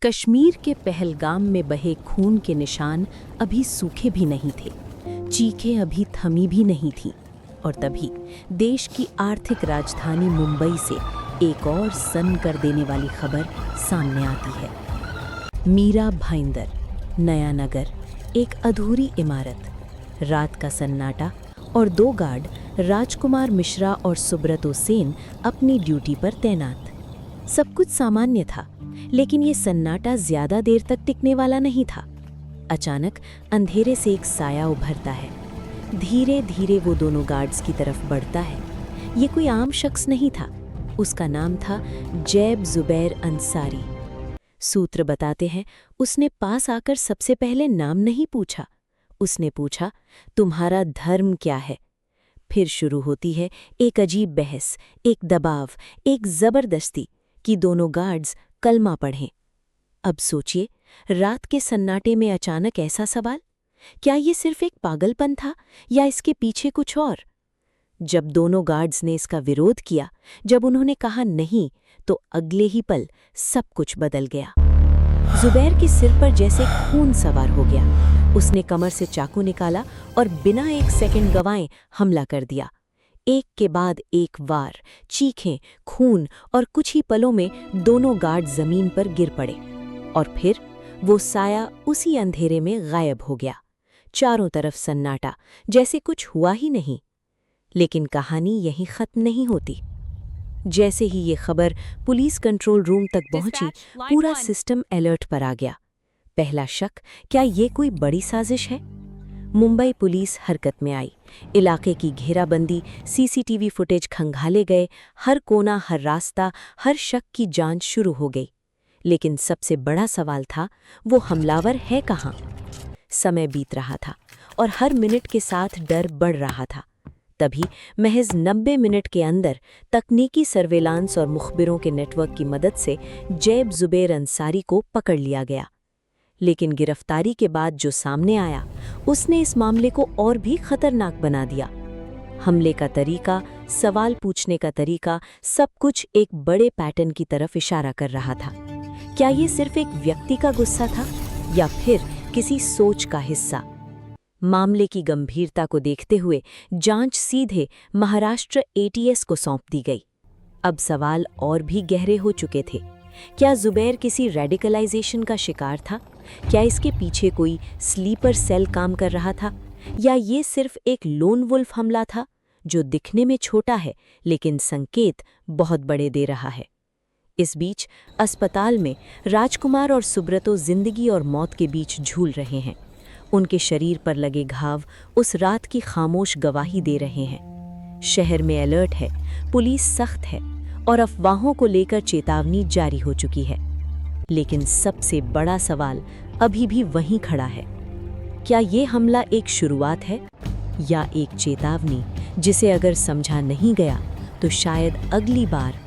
कश्मीर के पहलगाम में बहे खून के निशान अभी सूखे भी नहीं थे, चीखें अभी थमी भी नहीं थीं, और तभी देश की आर्थिक राजधानी मुंबई से एक और सन कर देने वाली खबर सामने आती है। मीरा भाईंदर, नया नगर, एक अधूरी इमारत, रात का सन्नाटा और दो गार्ड राजकुमार मिश्रा और सुब्रतो सेन अपनी ड्यूटी पर तैनात। सब कुछ सामान्य था, लेकिन ये सन्नाटा ज्यादा देर तक टिकने वाला नहीं था। अचानक अंधेरे से एक साया उभरता है। धीरे धीरे वो दोनों गार्ड्स की तरफ बढ़ता है। ये कोई आम शख्स नहीं था, उसका नाम था जैब जुबैर अंसारी। सूत्र बताते हैं, उसने पास आकर सबसे पहले नाम नहीं पूछा, उसने पूछा, तुम्हारा धर्म क्या है? फिर शुरू होती है एक अजीब बहस, एक दबाव, एक जबरदस्ती कि दोनों गार्ड्स कलमा पढ़ें। अब सोचिए, रात के सन्नाटे में अचानक ऐसा सवाल, क्या ये सिर्फ एक पागलपन था या इसके पीछे कुछ और? जब दोनों गार्ड्स ने इसका विरोध किया, जब उन्होंने कहा नहीं, तो अगले ही पल सब कुछ बदल गया। जुबैर के सिर पर जैसे खून सवार हो गया। उसने कमर से चाकू निकाला और बिना एक सेकंड गवाए हमला कर दिया। एक के बाद एक वार, चीखें, खून, और कुछ ही पलों में दोनों गार्ड जमीन पर गिर पड़े। और फिर वो साया उसी अंधेरे में गायब हो गया। चारों तरफ सन्नाटा, जैसे कुछ हुआ ही नहीं। लेकिन कहानी यहीं खत्म नहीं होती। जैसे ही ये खबर पुलिस कंट्रोल रूम तक पहुंची, पूरा सिस्टम अलर्ट पर आ गया। पहला शक, क्या ये कोई बड़ी साजिश है? मुंबई पुलिस हरकत में आई। इलाके की घेराबंदी, सीसीटीवी फुटेज खंगाले गए, हर कोना, हर रास्ता, हर शक की जांच शुरू हो गई। लेकिन सबसे बड़ा सवाल था, वो हमलावर है कहाँ? समय बीत रहा था और हर मिनट के साथ डर बढ़ रहा था। तभी महज 90 मिनट के अंदर तकनीकी सर्वेलांस और मुखबिरों के नेटवर्क की मदद से जैब जुबैर अंसारी को पकड़ लिया गया। लेकिन गिरफ्तारी के बाद जो सामने आया, उसने इस मामले को और भी खतरनाक बना दिया। हमले का तरीका, सवाल पूछने का तरीका, सब कुछ एक बड़े पैटर्न की तरफ इशारा कर रहा था। क्या ये सिर्फ एक व्यक्ति का गुस्सा था या फिर किसी सोच का हिस्सा? मामले की गंभीरता को देखते हुए जांच सीधे महाराष्ट्र एटीएस को सौंप दी गई। अब सवाल और भी गहरे हो चुके थे। क्या जुबैर किसी रेडिकलाइजेशन का शिकार था? क्या इसके पीछे कोई स्लीपर सेल काम कर रहा था? या ये सिर्फ एक लोन वुल्फ हमला था, जो दिखने में छोटा है लेकिन संकेत बहुत बड़े दे रहा है? इस बीच अस्पताल में राजकुमार और सुब्रतो जिंदगी और मौत के बीच झूल रहे हैं। उनके शरीर पर लगे घाव उस रात की खामोश गवाही दे रहे हैं। शहर में अलर्ट है, पुलिस सख्त है और अफवाहों को लेकर चेतावनी जारी हो चुकी है। लेकिन सबसे बड़ा सवाल अभी भी वहीं खड़ा है। क्या ये हमला एक शुरुआत है या एक चेतावनी, जिसे अगर समझा नहीं गया तो शायद अगली बार